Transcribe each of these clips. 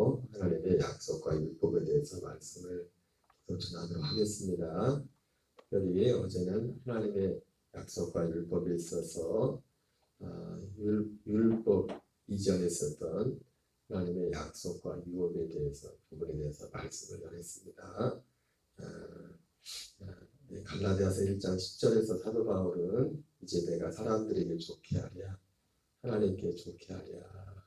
또 하나님의 약속과 율법에 대해서 말씀을 전하도록 하겠습니다. 특별히 어제는 하나님의 약속과 율법에 있어서 율법 이전에 있었던 하나님의 약속과 유업에 대해서 부분에 대해서 말씀을 전했습니다. 갈라디아서 1장 10절에서 사도 바울은 이제 내가 사람들에게 좋게 하랴 하나님께 좋게 하랴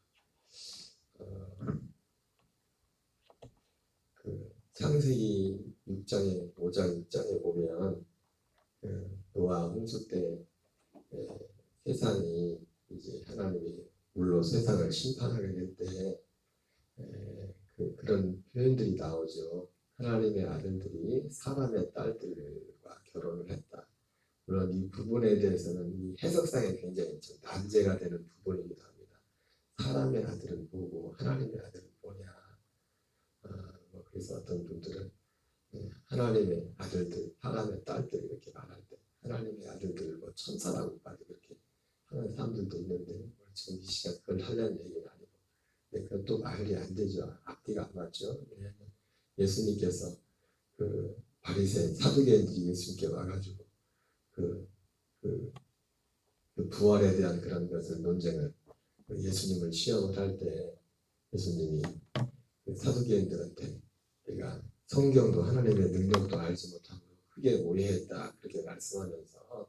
창세기 6장에 5장 6장에 보면 노아 홍수 때 세상이 이제 하나님이 물로 세상을 심판하게 될 때 그런 표현들이 나오죠. 하나님의 아들들이 사람의 딸들과 결혼을 했다. 물론 이 부분에 대해서는 이 해석상에 굉장히 좀 난제가 되는 부분이기도 합니다. 사람의 아들은 뭐고 하나님의 아들은 뭐냐. 그래서 어떤 분들은 하나님의 아들들, 사람의 딸들 이렇게 말할 때 하나님의 아들들을 뭐 천사라고까지 그렇게 하는 사람들도 있는데 지금 이 시간 그걸 하려는 얘기는 아니고 그건 또 말이 안 되죠. 앞뒤가 안 맞죠. 왜냐하면 예수님께서 그 바리새인 사두개인들이 예수님께 와가지고 그 부활에 대한 그런 것을 논쟁을 예수님을 시험을 할 때 예수님이 그 사두개인들한테 내가 성경도 하나님의 능력도 알지 못하고 크게 오해했다 그렇게 말씀하면서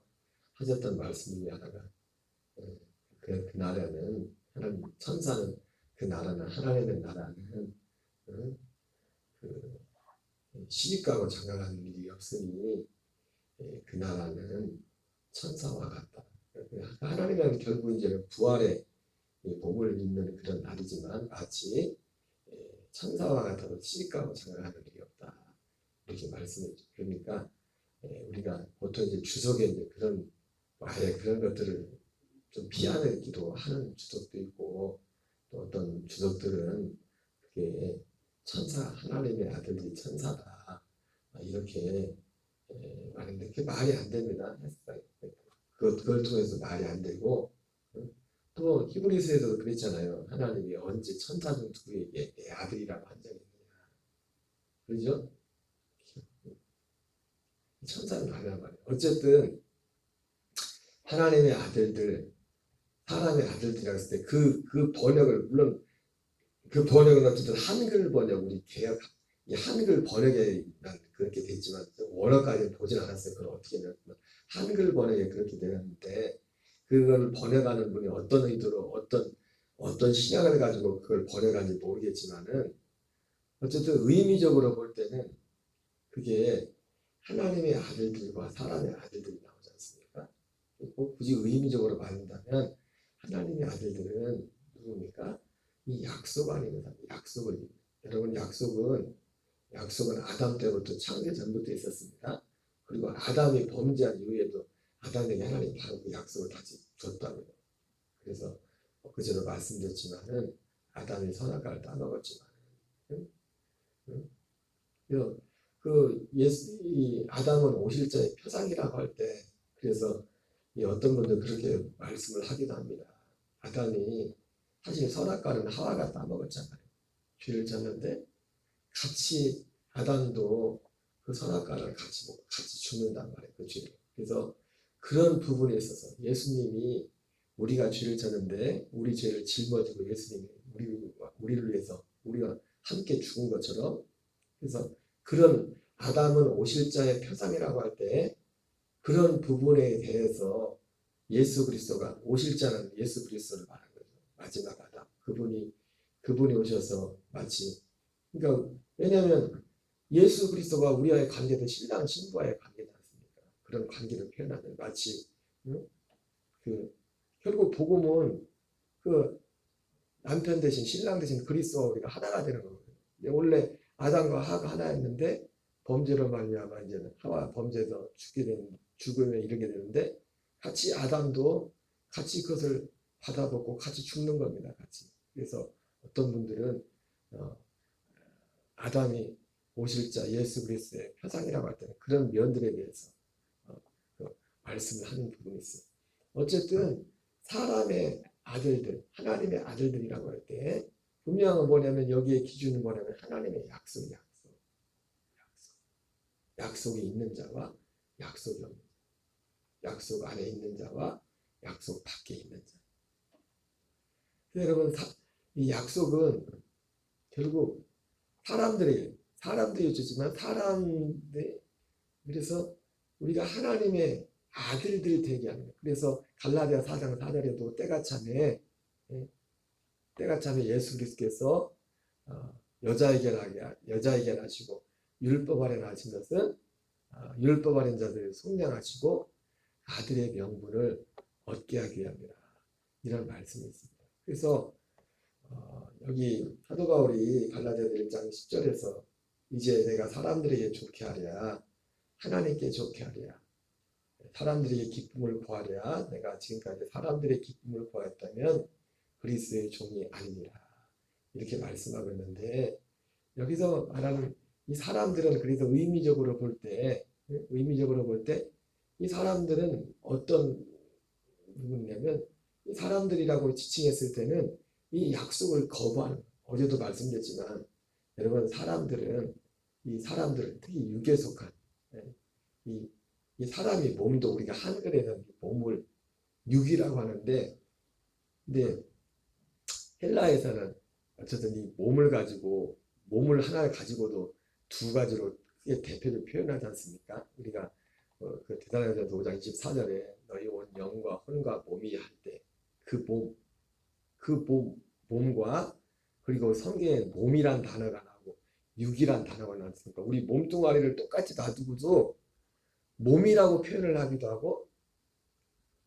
하셨던 말씀 중에 하나가 그 나라는 하나님 천사는 그 나라는 하나님의 나라는 시집가고 장가가는 일이 없으니 그 나라는 천사와 같다. 하나님은 결국 이제 부활의 복을 입는 그런 날이지만 마치 천사와 같아도 시집가고 장가가는 일이 없다. 이렇게 말씀했죠. 그러니까 우리가 보통 이제 주석에 이제 그런 아예 그런 것들을 좀 피하기도 하는 주석도 있고 또 어떤 주석들은 그게 천사 하나님의 아들들이 천사다 이렇게 말했는데 그게 말이 안 됩니다. 그걸 통해서 말이 안 되고 또 히브리서에서도 그랬잖아요. 하나님이 언제 천사 중 누구에게 내 아들이라고 한 적이 있느냐. 그렇죠? 천사는 아니란 말이에요. 어쨌든 하나님의 아들들, 사람의 아들들이라고 했을 때 그 번역을 물론 그 번역은 어쨌든 한글 번역 우리 개혁 이 한글 번역에 그렇게 됐지만 원어까지 보진 않았어요. 그걸 어떻게 되면 한글 번역에 그렇게 되는데 그걸 번역하는 분이 어떤 의도로 어떤 신약을 가지고 그걸 번역하는지 모르겠지만은 어쨌든 의미적으로 볼 때는 그게 하나님의 아들들과 사람의 아들들이 나오지 않습니까? 굳이 의미적으로 말한다면 하나님의 아들들은 누굽니까? 이 약속 아니면 약속을 여러분 약속은 아담 때부터 창세 전부터 있었습니다. 그리고 아담이 범죄한 이후에도 아담에게 하나님 바로 그 약속을 다시 줬답니다. 그래서 그전에 말씀드렸지만은 아담이 선악과를 따먹었지만 이 아담은 오실자의 표상이라고 할 때 그래서 어떤 분들 그렇게 말씀을 하기도 합니다. 아담이 사실 선악과는 하와가 따먹었잖아요. 죄를 졌는데 같이 아담도 그 선악과를 같이 먹고 같이 죽는단 말이에요. 그 죄를. 그래서 그런 부분에 있어서 예수님이 우리가 죄를 졌는데 우리 죄를 짊어지고 예수님이 우리를 위해서 우리가 함께 죽은 것처럼 그래서 그런 아담은 오실자의 표상이라고 할 때 그런 부분에 대해서 예수 그리스도가 오실자는 예수 그리스도를 말하는 거죠. 마지막 아담. 그분이 오셔서 마치 그러니까 왜냐하면 예수 그리스도가 우리와의 관계도 신랑 신부와의 관계지 않습니까? 그런 관계를 표현하는 마치 결국 복음은 그 남편 대신 신랑 대신 그리스도와 우리가 하나가 되는 거거든요. 원래 아담과 하와가 하나였는데 범죄로 말미암아 이제는 하와 범죄에서 죽음에 이르게 되는데 같이 아담도 같이 그것을 받아먹고 같이 죽는 겁니다. 같이. 그래서 어떤 분들은 아담이 오실자 예수 그리스도의 표상이라고 할 때는 그런 면들에 대해서 말씀을 하는 부분이 있어요. 어쨌든 사람의 아들들, 하나님의 아들들이라고 할 때 분명한 뭐냐면 여기에 기준은 뭐냐면 하나님의 약속. 약속이 있는 자와 약속이 없는 자. 약속 안에 있는 자와 약속 밖에 있는 자. 그래서 여러분 이 약속은 결국 사람들이 주지만 사람들 그래서 우리가 하나님의 아들들 되게 하는 거예요. 그래서 갈라디아 4장 4절에도 때가 참에 예수 그리스도께서 여자에게 나시고 율법 아래 나신 것은 율법 아래 자들을 속량하시고 아들의 명분을 얻게 하기 위함이라 이런 말씀이 있습니다. 그래서 여기 사도 바울이 갈라디아서 1장 10절에서 이제 내가 사람들에게 좋게 하랴 하나님께 좋게 하랴 사람들에게 기쁨을 구하랴 내가 지금까지 사람들의 기쁨을 구하였다면 그리스도의 종이 아니니라 이렇게 말씀하고 있는데 여기서 말하는 이 사람들은 그래서 의미적으로 볼 때 이 사람들은 어떤 부분이냐면 이 사람들이라고 지칭했을 때는 이 약속을 거부하는 어제도 말씀드렸지만 여러분 이 사람들은 특히 육에 속한 이 사람이 몸도 우리가 한글에서 몸을 육이라고 하는데 근데 헬라에서는 어쨌든 이 몸을 하나 가지고도 두 가지로 대표를 표현하지 않습니까? 우리가 그 대사로니가 5장 24절에 너희 온 영과 혼과 몸이 할 때 몸과 그리고 성경에 몸이란 단어가 나오고 육이란 단어가 나왔으니까 우리 몸뚱아리를 똑같이 놔두고도 몸이라고 표현을 하기도 하고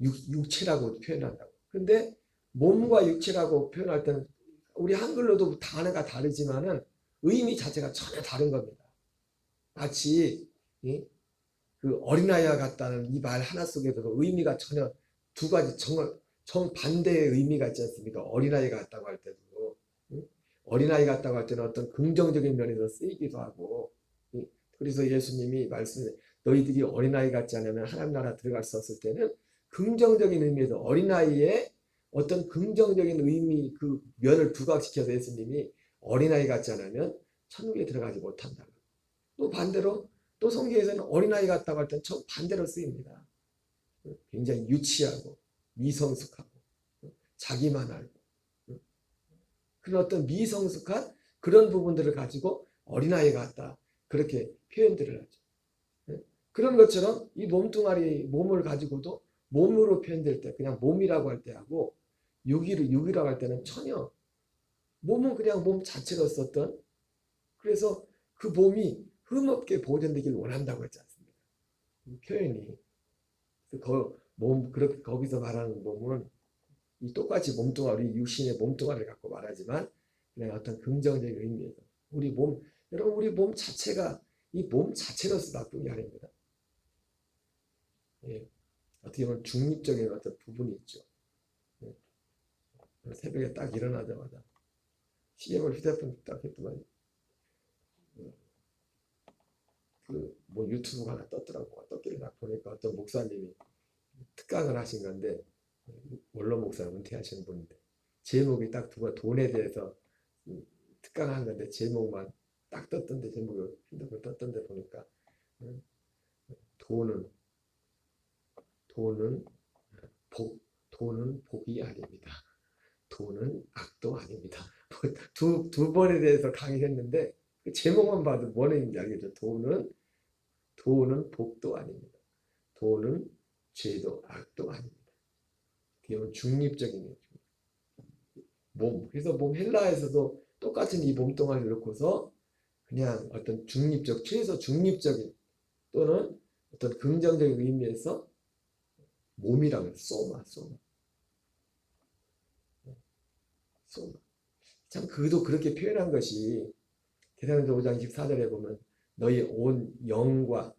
육체라고 표현한다고. 근데 몸과 육체라고 표현할 때는 우리 한글로도 단어가 다르지만은 의미 자체가 전혀 다른 겁니다. 마치 그 어린아이와 같다는 이 말 하나 속에서도 의미가 전혀 두 가지 정반대의 의미가 있지 않습니까? 어린아이 같다고 할 때도 어린아이 같다고 할 때는 어떤 긍정적인 면에서 쓰이기도 하고 그래서 예수님이 말씀해 너희들이 어린아이 같지 않으면 하나님 나라 들어갈 수 없을 때는 긍정적인 의미에서 어린아이의 어떤 긍정적인 의미 그 면을 부각시켜서 예수님이 어린아이 같지 않으면 천국에 들어가지 못한다. 또 반대로 또 성경에서는 어린아이 같다고 할 때는 반대로 쓰입니다. 굉장히 유치하고 미성숙하고 자기만 알고 그런 어떤 미성숙한 그런 부분들을 가지고 어린아이 같다 그렇게 표현들을 하죠. 그런 것처럼 이 몸뚱아리 몸을 가지고도 몸으로 표현될 때 그냥 몸이라고 할 때하고 육이라고 할 때는 전혀 몸은 그냥 몸 자체로 썼던 그래서 그 몸이 흠없게 보존되길 원한다고 했지 않습니까? 표현이 그렇게 거기서 말하는 몸은 이 똑같이 몸뚱아리 육신의 몸뚱아리를 갖고 말하지만 그냥 어떤 긍정적인 의미에서 여러분 우리 몸 자체가 이 몸 자체로서 나쁜 게 아닙니다. 예, 어떻게 보면 중립적인 어떤 부분이 있죠. 예, 새벽에 딱 일어나자마자 시계를 휴대폰 딱 했더만 뭐 유튜브가 하나 떴더라고. 떴길래 딱 보니까 어떤 목사님이 특강을 하신 건데 원로 목사 은퇴하시는 분인데 제목이 딱 돈에 대해서 특강한 건데 제목만 딱 떴던데 제목이 핸드폰 떴던데 보니까 돈은 복이 아닙니다. 돈은 악도 아닙니다. 두 번에 대해서 강의했는데 그 제목만 봐도 뭔 얘기인지 알겠죠. 돈은 복도 아닙니다. 돈은 죄도 악도 아닙니다. 그게 중립적인 몸. 그래서 몸 헬라에서도 똑같은 이 몸뚱아리를 놓고서 그냥 어떤 최소 중립적인 또는 어떤 긍정적인 의미에서 몸이라고 해요. 소마. 참 그도 그렇게 표현한 것이 대사로니가 5장 24절에 보면 너희 온 영과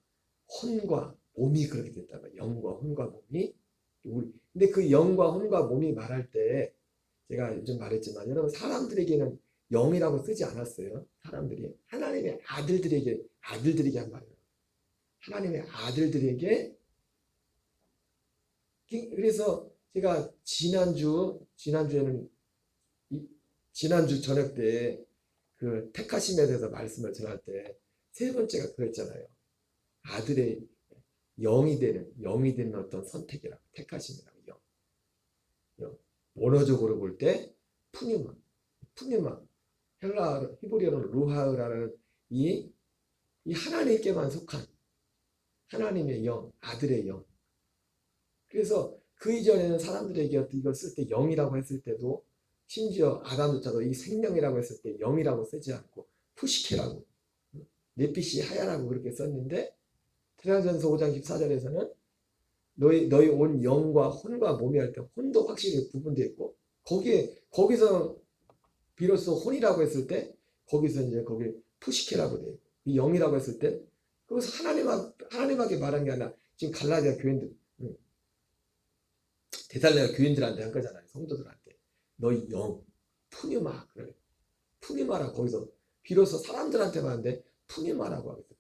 혼과 몸이 그렇게 됐다고. 영과 혼과 몸이 근데 그 영과 혼과 몸이 말할 때 제가 요즘 말했지만 여러분 사람들에게는 영이라고 쓰지 않았어요. 사람들이 하나님의 아들들에게 한 말이에요. 하나님의 아들들에게 그래서 제가 지난주에는 지난주 저녁 때 그 택하심에 대해서 말씀을 전할 때 세 번째가 그랬잖아요. 아들의 영이 되는 어떤 선택이라고, 택하심이라고. 영. 원어적으로 볼 때 푸뉴마, 히브리어는 루하흐라는 이 하나님께만 속한 하나님의 영, 아들의 영. 그래서 그 이전에는 사람들에게 이걸 쓸 때 영이라고 했을 때도, 심지어 아담조차도 이 생명이라고 했을 때 영이라고 쓰지 않고 푸시케라고, 네피시 하야라고 그렇게 썼는데, 사도행전서 5장 14절에서는 너희 온 영과 혼과 몸이 할 때 혼도 확실히 구분되어 있고, 거기서 비로소 혼이라고 했을 때 거기서 이제 거기 푸시케라고 돼 있고, 이 영이라고 했을 때 그것을 하나님에게 말한 게 아니라 지금 갈라디아 교인들, 데살로니가 교인들한테 한 거잖아요. 성도들한테 너희 영 푸니마, 그래, 푸니마라고 거기서 비로소 사람들한테만 하는데 푸니마라고 하겠어요.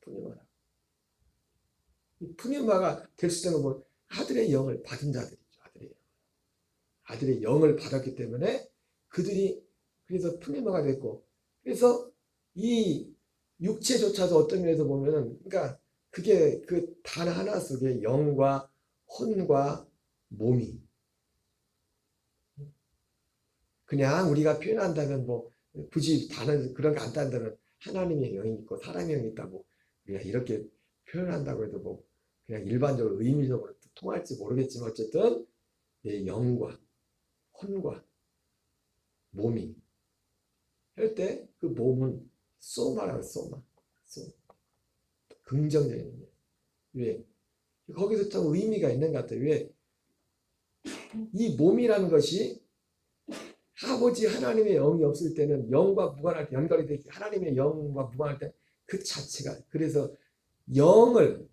푸니마가 될 수 있는 건 아들의 영을 받은 자들이죠. 아들의 영을 받았기 때문에 그들이 그래서 푸니마가 됐고, 그래서 이 육체조차도 어떤 면에서 보면은, 그러니까 그게 그 단 하나 속에 영과 혼과 몸이, 그냥 우리가 표현한다면 뭐 굳이 다른 그런 거 안 딴다면 하나님의 영이 있고 사람의 영이 있다고 우리가 이렇게 표현한다고 해도 뭐 그냥 일반적으로 의미적으로 통할지 모르겠지만, 어쨌든 내 영과 혼과 몸이 할 때 그 몸은 소마라고, 소마. 긍정적인 의미. 왜? 거기서 참 의미가 있는 것 같아요. 왜? 이 몸이라는 것이 아버지 하나님의 영이 없을 때는, 영과 무관할 때, 연결이 되기 하나님의 영과 무관할 때 그 자체가, 그래서 영을,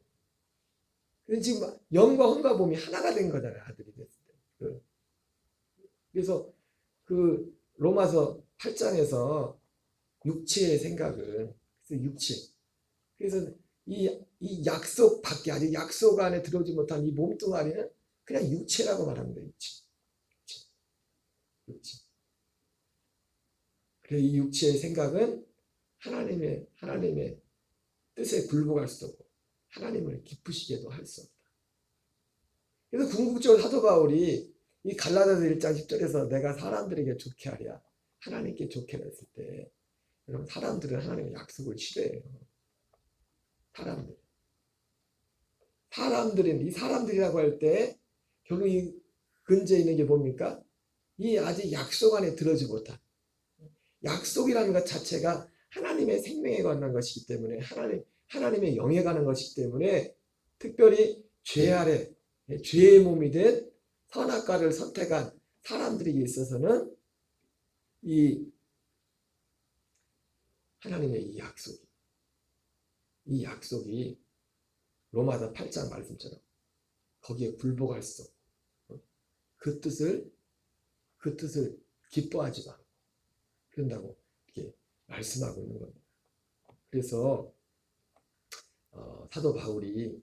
지금 영과 혼과 몸이 하나가 된 거잖아요. 아들이 됐을 때. 그래서 그 로마서 8장에서 육체의 생각은, 그래서 육체, 그래서 이 약속 밖에, 아직 약속 안에 들어오지 못한 이 몸뚱아리는 그냥 육체라고 말합니다. 육체. 그래서 이 육체의 생각은 하나님의 뜻에 굴복할 수 없고 하나님을 기쁘시게도 할 수 없다. 그래서 궁극적으로 사도 바울이 이 갈라디아서 1장 10절에서 내가 사람들에게 좋게 하랴, 하나님께 좋게 했을 때, 여러분, 사람들은 하나님의 약속을 싫어해요. 이 사람들이라고 할 때 결국 이 근처에 있는 게 뭡니까? 이 아직 약속 안에 들어지 못한, 약속이라는 것 자체가 하나님의 생명에 관한 것이기 때문에, 하나님의 영에 관한 것이기 때문에, 특별히 죄 아래 죄의 몸이 된 선악과를 선택한 사람들에게 있어서는 이 하나님의 이 약속이 로마서 8장 말씀처럼 거기에 굴복할 수 없고, 그 뜻을 기뻐하지도 않고 그런다고 이렇게 말씀하고 있는 겁니다. 그래서 사도 바울이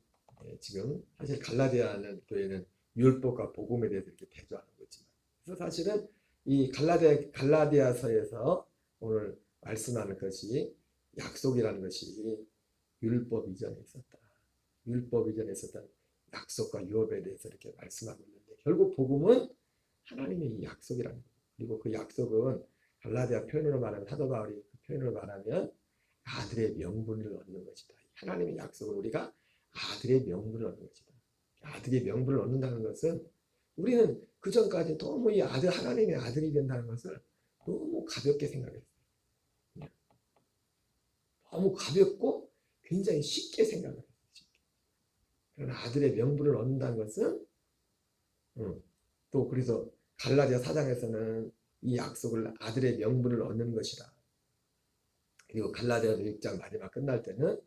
지금 사실 갈라디아는 교회는 율법과 복음에 대해서 이렇게 대조하는 거지만, 그래서 사실은 이 갈라디아서에서 오늘 말씀하는 것이, 약속이라는 것이 율법 이전에 있었던 약속과 유업에 대해서 이렇게 말씀하고 있는데, 결국 복음은 하나님의 이 약속이라는 거예요. 그리고 그 약속은 갈라디아 표현으로 말하면, 사도 바울이 그 표현으로 말하면 아들의 명분을 얻는 것이다. 하나님의 약속을 우리가 아들의 명분을 얻는 것이다. 아들의 명분을 얻는다는 것은, 우리는 그 전까지 너무 이 하나님의 아들이 된다는 것을 너무 가볍게 생각했어요. 너무 가볍고 굉장히 쉽게 생각을 했어요. 그러나 아들의 명분을 얻는다는 것은, 또 그래서 갈라디아 4장에서는 이 약속을 아들의 명분을 얻는 것이다. 그리고 갈라디아서 6장 마지막 끝날 때는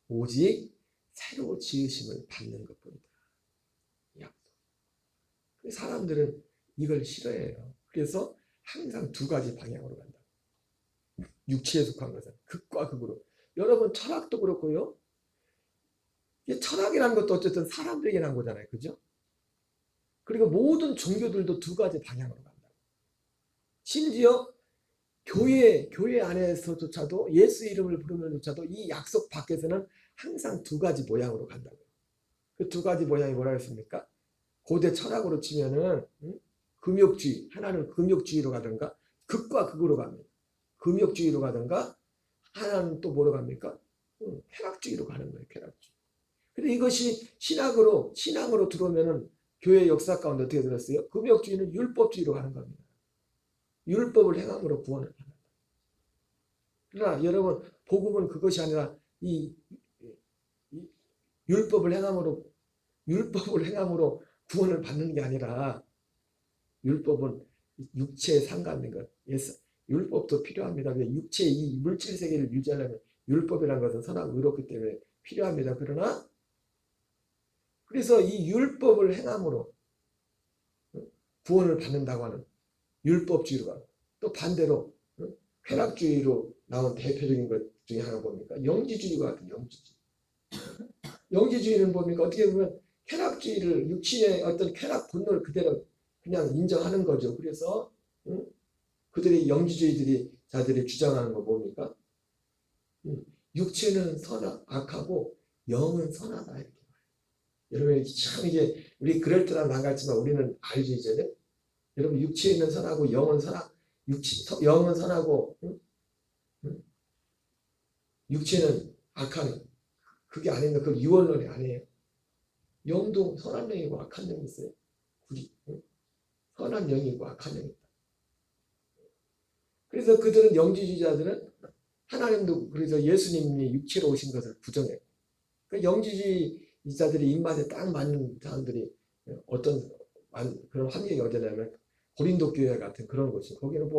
오직 새로 지으심을 받는 것뿐이다. 약속. 사람들은 이걸 싫어해요. 그래서 항상 두 가지 방향으로 간다. 육체에 속한 것은 극과 극으로. 여러분, 철학도 그렇고요. 철학이라는 것도 어쨌든 사람들에게 난 거잖아요. 그죠? 그리고 모든 종교들도 두 가지 방향으로 간다. 심지어 교회 안에서조차도 예수 이름을 부르면조차도 이 약속 밖에서는 항상 두 가지 모양으로 간다고요. 그 두 가지 모양이 뭐라 했습니까? 고대 철학으로 치면은 금욕주의, 하나는 금욕주의로 가든가 극과 극으로 갑니다. 금욕주의로 가든가 하나는 또 뭐로 갑니까? 쾌락주의로 가는 거예요. 쾌락주의. 근데 이것이 신앙으로 들어오면은 교회 역사 가운데 어떻게 들었어요? 금욕주의는 율법주의로 가는 겁니다. 율법을 행함으로 구원을 받는다. 그러나 여러분 복음은 그것이 아니라 이 율법을 행함으로 구원을 받는 게 아니라 율법은 육체에 상관된 것. 율법도 필요합니다. 육체의 이 물질 세계를 유지하려면 율법이라는 것은 선하고 의롭기 때문에 필요합니다. 그러나 그래서 이 율법을 행함으로 구원을 받는다고 하는 율법주의로 가고 또 반대로 쾌락주의로 나온 대표적인 것 중에 하나 뭡니까? 영지주의가 같은 영지주의. 영지주의는 뭡니까? 어떻게 보면 쾌락주의를 육신의 어떤 쾌락 본능을 그대로 그냥 인정하는 거죠. 그래서 그들이 영지주의들이 자들이 주장하는 거 뭡니까? 육체는 악하고 영은 선하다 이렇게. 여러분 참 이게 우리 그럴듯한 말 같지만 우리는 알죠 이제는. 여러분 육체는 선하고 영은 영은 선하고 육체는 악한 그게 아닌가? 그 유언론이 아니에요. 영도 선한 영이고 악한 영이 있어요. 선한 영이고 악한 영이 있다. 그래서 그들은 영지주의자들은 하나님도 그래서 예수님이 육체로 오신 것을 부정해요. 그 영지주의자들이 입맛에 딱 맞는 사람들이 어떤 그런 환경이 어디냐면 고린도 교회 같은 그런 곳이 거기는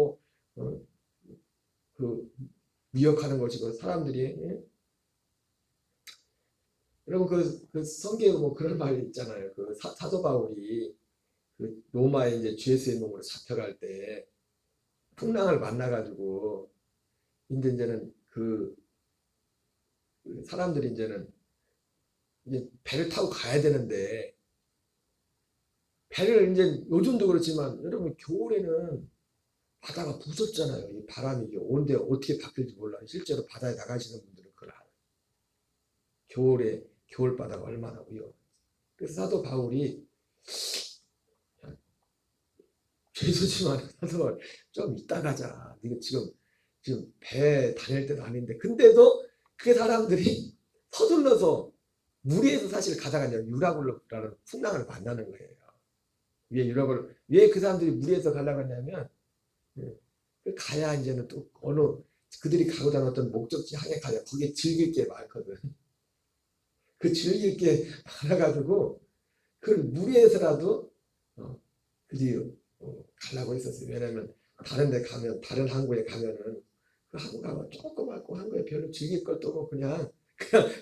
그 미역하는 것이고 사람들이 여러분 그 성경에 그런 말이 있잖아요. 그 사도 바울이 그 로마에 이제 죄수의 몸으로 잡혀갈 때 풍랑을 만나가지고 이제는 그 사람들이 이제 배를 타고 가야 되는데 배를 이제 요즘도 그렇지만 여러분 겨울에는 바다가 무섭잖아요. 이 바람이 온데 어떻게 바뀔지 몰라. 실제로 바다에 나가시는 분들은 그걸 알아요. 겨울 바다가 얼마나 위험한지. 그래서 사도 바울이 죄수지만 사도 바울 좀 이따 가자. 이거 지금 배 다닐 때도 아닌데 근데도 그 사람들이 서둘러서 무리해서 사실 가다가 유라굴로라는 풍랑을 만나는 거예요. 왜 그 사람들이 무리해서 가려고 하냐면 가야 이제는 또 그들이 가고자 하는 어떤 목적지 향해 가야 거기에 즐길 게 많거든. 그 즐길 게 많아가지고 그걸 무리해서라도 그들이 가려고 했었어요. 왜냐면 다른 항구에 가면은 그 항구 가면 조그맣고 항구에 별로 즐길 것도 없고 그냥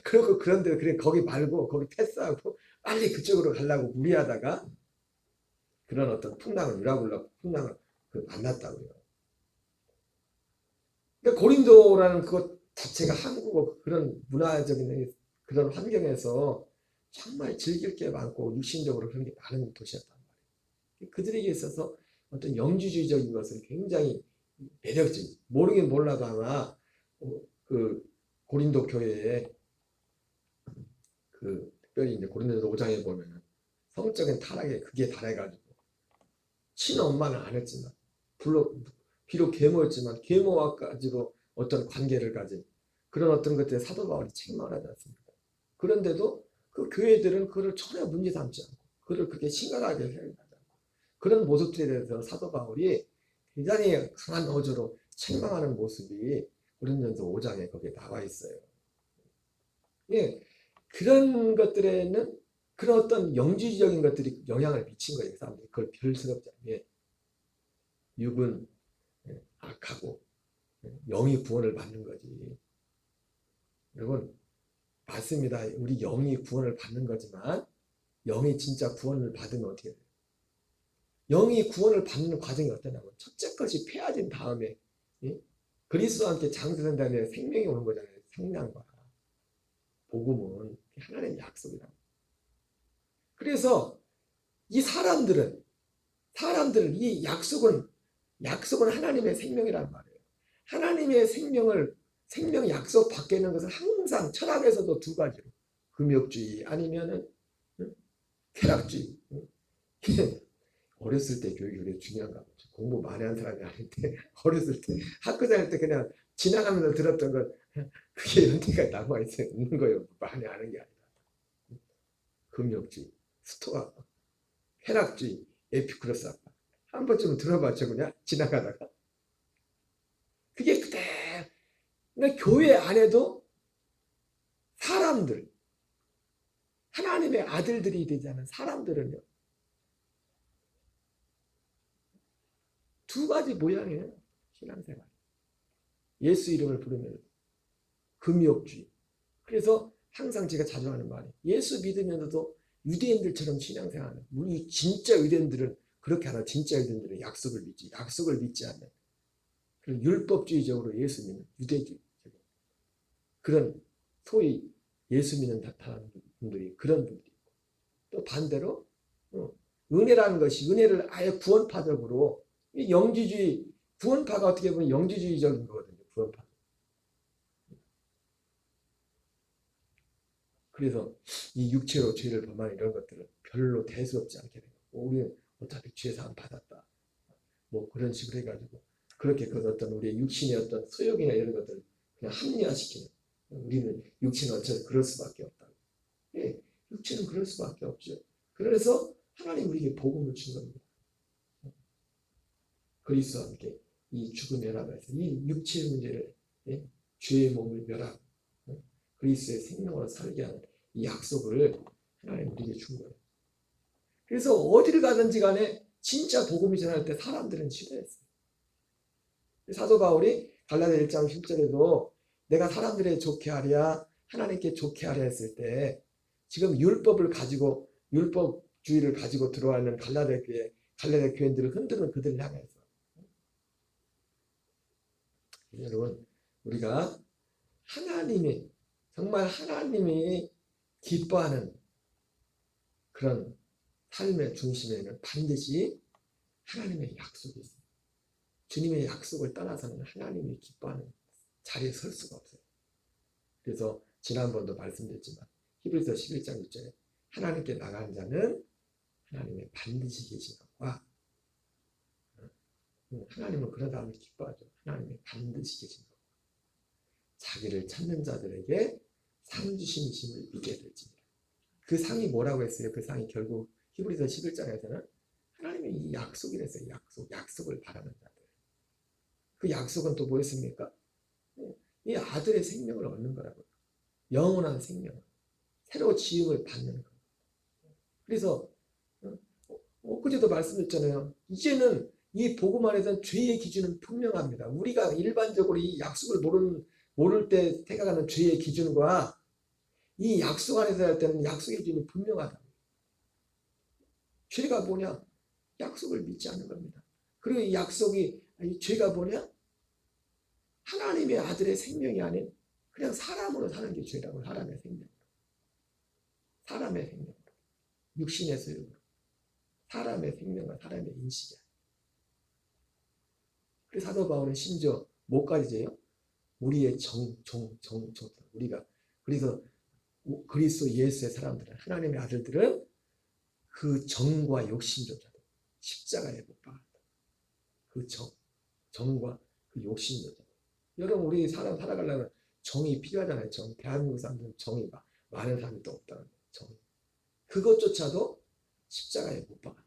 그러고 그런데 그래 거기 말고 거기 패스하고 빨리 그쪽으로 가려고 무리하다가 그런 어떤 유라굴로 풍랑을 만났다고요. 그러니까 고린도라는 그것 자체가 한국어 그런 문화적인 그런 환경에서 정말 즐길 게 많고 육신적으로 그런 게 많은 도시였단 말이에요. 그들에게 있어서 어떤 영지주의적인 것은 굉장히 매력적인, 모르긴 몰라도 아마 그 고린도 교회에 특별히 이제 고린도서 5장에 보면 성적인 타락에 그게 달해가지고 친엄마는 안 했지만 비록 계모였지만 계모와까지도 어떤 관계를 가진 그런 어떤 것들에 사도 바울이 책망을 하지 않습니까? 그런데도 그 교회들은 그를 전혀 문제 삼지 않고 그를 그렇게 심각하게 생각하지 않고 그런 모습들에 대해서 사도 바울이 굉장히 강한 어조로 책망하는 모습이 고린도서 5장에 거기에 나와 있어요. 예, 그런 것들에는 그런 어떤 영지적인 것들이 영향을 미친 거예요. 사람들이 그걸 별스럽지 않게 육은 악하고 영이 구원을 받는 거지. 여러분 맞습니다. 우리 영이 구원을 받는 거지만 영이 진짜 구원을 받으면 어떻게 돼요? 영이 구원을 받는 과정이 어떠냐면 첫째 것이 폐하진 다음에 그리스도와 함께 장세된 다음에 생명이 오는 거잖아요. 생명과 복음은 하나님의 약속이다. 그래서 이 사람들은 이 약속은 하나님의 생명이란 말이에요. 하나님의 생명 약속 받게 되는 것은 항상 철학에서도 두 가지로 금욕주의 아니면은 쾌락주의. 어렸을 때 교육이 그래 중요한가 보죠. 공부 많이 한 사람이 아닌데 어렸을 때 학교 다닐 때 그냥 지나가면서 들었던 걸 그게 연기가 남아 있는 거예요. 많이 아는 게 아니라. 금욕주의, 스토아, 쾌락주의, 에피쿠로스 아빠. 한 번쯤 들어봤죠 그냥 지나가다가. 그게 그대로. 그러니까 교회 안에도 사람들, 하나님의 아들들이 되지 않은 사람들은요. 두 가지 모양이에요. 신앙생활. 예수 이름을 부르면 금욕주의. 그래서 항상 제가 자주 하는 말이 예수 믿으면서도 유대인들처럼 신앙생활하는. 우리 진짜 유대인들은 그렇게 하나. 진짜 유대인들은 약속을 믿지. 약속을 믿지 않는. 그런 율법주의적으로 예수 믿는 유대주의. 그런 소위 예수 믿는 분들이 그런 분들이 있고 또 반대로 은혜라는 것이 은혜를 아예 구원파적으로 영지주의 구원파가 어떻게 보면 영지주의적인 거거든요. 구원파. 그래서 이 육체로 죄를 범하는 이런 것들은 별로 대수롭지 않게 되고 우리는 어차피 죄사함 받았다. 뭐 그런 식으로 해가지고 그렇게 그 어떤 우리의 육신의 어떤 소욕이나 이런 것들을 그냥 합리화시키는. 우리는 육체는 어차피 그럴 수밖에 없다. 예, 육체는 그럴 수밖에 없죠. 그래서 하나님 우리에게 복음을 준 겁니다. 그리스도와 함께 이 죽음의 멸하면서 이 육체의 문제를 죄의 몸을 멸하고 그리스도의 생명으로 살게 하는 이 약속을 하나님 우리에게 준 거예요. 그래서 어디를 가든지 간에 진짜 복음이 전할 때 사람들은 싫어했어요. 사도 바울이 갈라디아 1장 10절에도 내가 사람들에게 좋게 하랴 하나님께 좋게 하랴 했을 때 지금 율법을 가지고 율법주의를 가지고 들어와 있는 갈라디아 교인들을 흔드는 그들을 향해서 여러분 우리가 하나님이 정말 하나님이 기뻐하는 그런 삶의 중심에는 반드시 하나님의 약속이 있어요. 주님의 약속을 떠나서는 하나님이 기뻐하는 자리에 설 수가 없어요. 그래서 지난번도 말씀드렸지만 히브리서 11장 6절에 하나님께 나가는 자는 하나님의 반드시 계신 것과 하나님은 그런 다음에 기뻐하죠. 하나님의 반드시 계신 것. 자기를 찾는 자들에게 상 주심이심을 믿게 될지니라. 그 상이 뭐라고 했어요? 그 상이 결국 히브리서 11장에서는 하나님의 이 약속이랬어요. 약속을 바라는 자들. 그 약속은 또 뭐였습니까? 이 아들의 생명을 얻는 거라고요. 영원한 생명, 새로 지음을 받는 거. 그래서 엊그제도 말씀드렸잖아요. 이제는 이 복음 안에서는 죄의 기준은 분명합니다. 우리가 일반적으로 이 약속을 모를 때 생각하는 죄의 기준과 이 약속 안에서 할 때는 약속의 기준이 분명하다. 죄가 뭐냐? 약속을 믿지 않는 겁니다. 그리고 이 이 죄가 뭐냐? 하나님의 아들의 생명이 아닌 그냥 사람으로 사는 게 죄라고. 사람의 생명. 사람의 생명. 육신의 소욕으로. 사람의 생명과 사람의 인식이야. 그래서 사도 바울은 심지어 뭐까지 재요? 우리의 우리가 그래서 그리스도 예수의 사람들은 하나님의 아들들은 그 정과 욕심조차도 십자가에 못 박았다. 그 정과 그 욕심조차도. 여러분 우리 사람 살아가려면 정이 필요하잖아요. 정. 대한민국 사람들은 정이 많은 사람이 또 없다는 거예요. 정. 그것조차도 십자가에 못 박았다.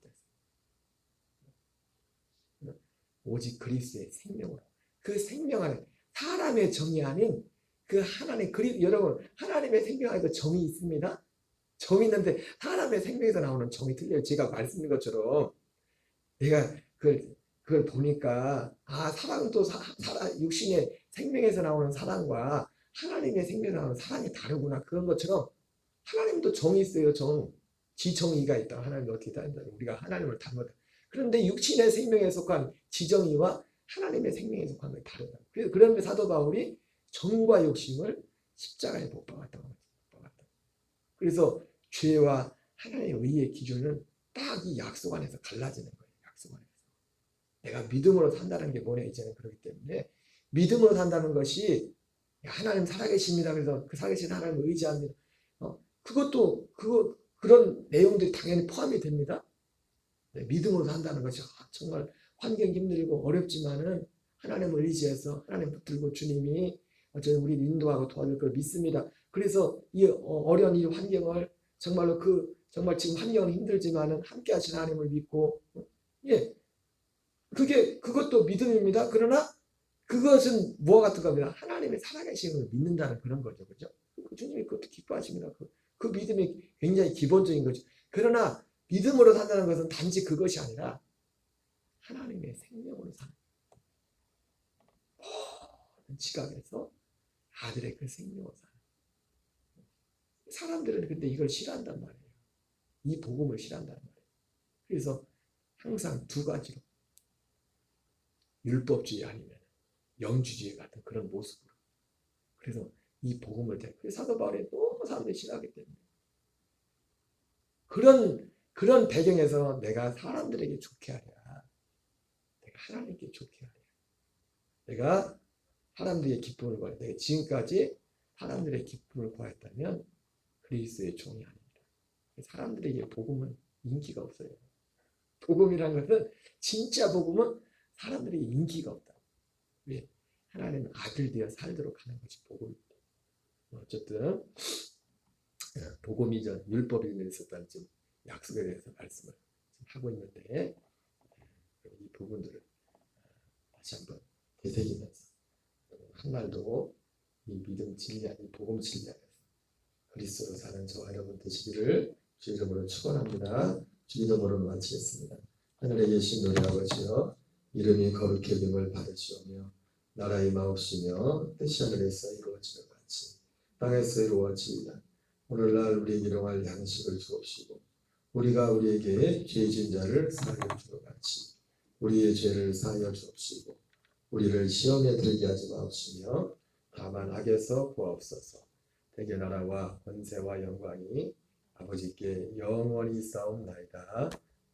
오직 그리스도의 생명으로. 그 생명 안에 사람의 정이 아닌 그 하나님 여러분 하나님의 생명 안에도 정이 있습니다. 정이 있는데 사람의 생명에서 나오는 정이 틀려요. 제가 말씀드린 것처럼 내가 그걸 보니까 사랑도 육신의 생명에서 나오는 사랑과 하나님의 생명에서 나오는 사랑이 다르구나. 그런 것처럼 하나님도 정이 있어요. 지정의가 있다. 하나님이 어떻게 다른다. 우리가 하나님을 닮았다. 그런데 육신의 생명에 속한 지정의와 하나님의 생명에 속한 것이 다르다. 그런데 사도 바울이 정과 욕심을 십자가에 못 박았다고 합니다. 그래서 죄와 하나님의 의의 기준은 딱 이 약속 안에서 갈라지는 거예요. 약속 안에서. 내가 믿음으로 산다는 게 뭐냐 이제는 그렇기 때문에 믿음으로 산다는 것이 하나님 살아계십니다. 그래서 그 살아계신 하나님을 의지합니다. 그것도 그런 내용들이 당연히 포함이 됩니다. 네, 믿음으로 산다는 것이 정말 환경 힘들고 어렵지만은 하나님을 의지해서 하나님 붙들고 주님이 우리 인도하고 도와줄 걸 믿습니다. 그래서 이 어려운 이 환경을 정말로 정말 지금 환경은 힘들지만은 함께 하신 하나님을 믿고 그것도 믿음입니다. 그러나 그것은 뭐와 같은 겁니다. 하나님의 살아계심을 믿는다는 그런 거죠. 그죠? 주님이 그것도 기뻐하십니다. 그 믿음이 굉장히 기본적인 거죠. 그러나 믿음으로 산다는 것은 단지 그것이 아니라 하나님의 생명으로 사는 모든 지각에서 아들의 그 생명으로 사는 사람들은 근데 이걸 싫어한단 말이에요. 이 복음을 싫어한단 말이에요. 그래서 항상 두 가지로 율법주의 아니면 영주주의 같은 그런 모습으로 그래서 이 복음을 그래서 사도 바울이 너무 사람들이 싫어하기 때문에 그런 배경에서 내가 사람들에게 좋게 하랴. 내가 하나님께 좋게 하랴. 내가 사람들의 기쁨을 구하라. 내가 지금까지 사람들의 기쁨을 구하였다면 그리스도의 종이 아닙니다. 사람들에게 복음은 인기가 없어요. 복음이라는 것은 진짜 복음은 사람들에게 인기가 없다. 왜? 하나님은 아들 되어 살도록 하는 것이 복음입니다. 어쨌든 복음이 전 율법이 있었다는 지금 약속에 대해서 말씀을 하고 있는데 이 부분들을 다시 한번 되새기면서 한날도 이 믿음 진리 이 복음 진리 안에서 그리스도로 사는 저와 여러분 되시기를 주 이름으로 축원합니다. 주 이름으로 마치겠습니다. 하늘에 계신 우리 아버지여 이름이 거룩히 여김을 받으시오며 나라의 마옵시며 뜻이 하늘에서 이루어지는 같이 땅에서 이루어지이다. 오늘날 우리에게 일용할 양식을 주옵시고 우리가 우리에게 죄 지은 자를 사하여 주는 같이 우리의 죄를 사하여 주옵시고 우리를 시험에 들게 하지 마옵시며 다만 악에서 구하옵소서. 대개 나라와 권세와 영광이 아버지께 영원히 싸움나이다.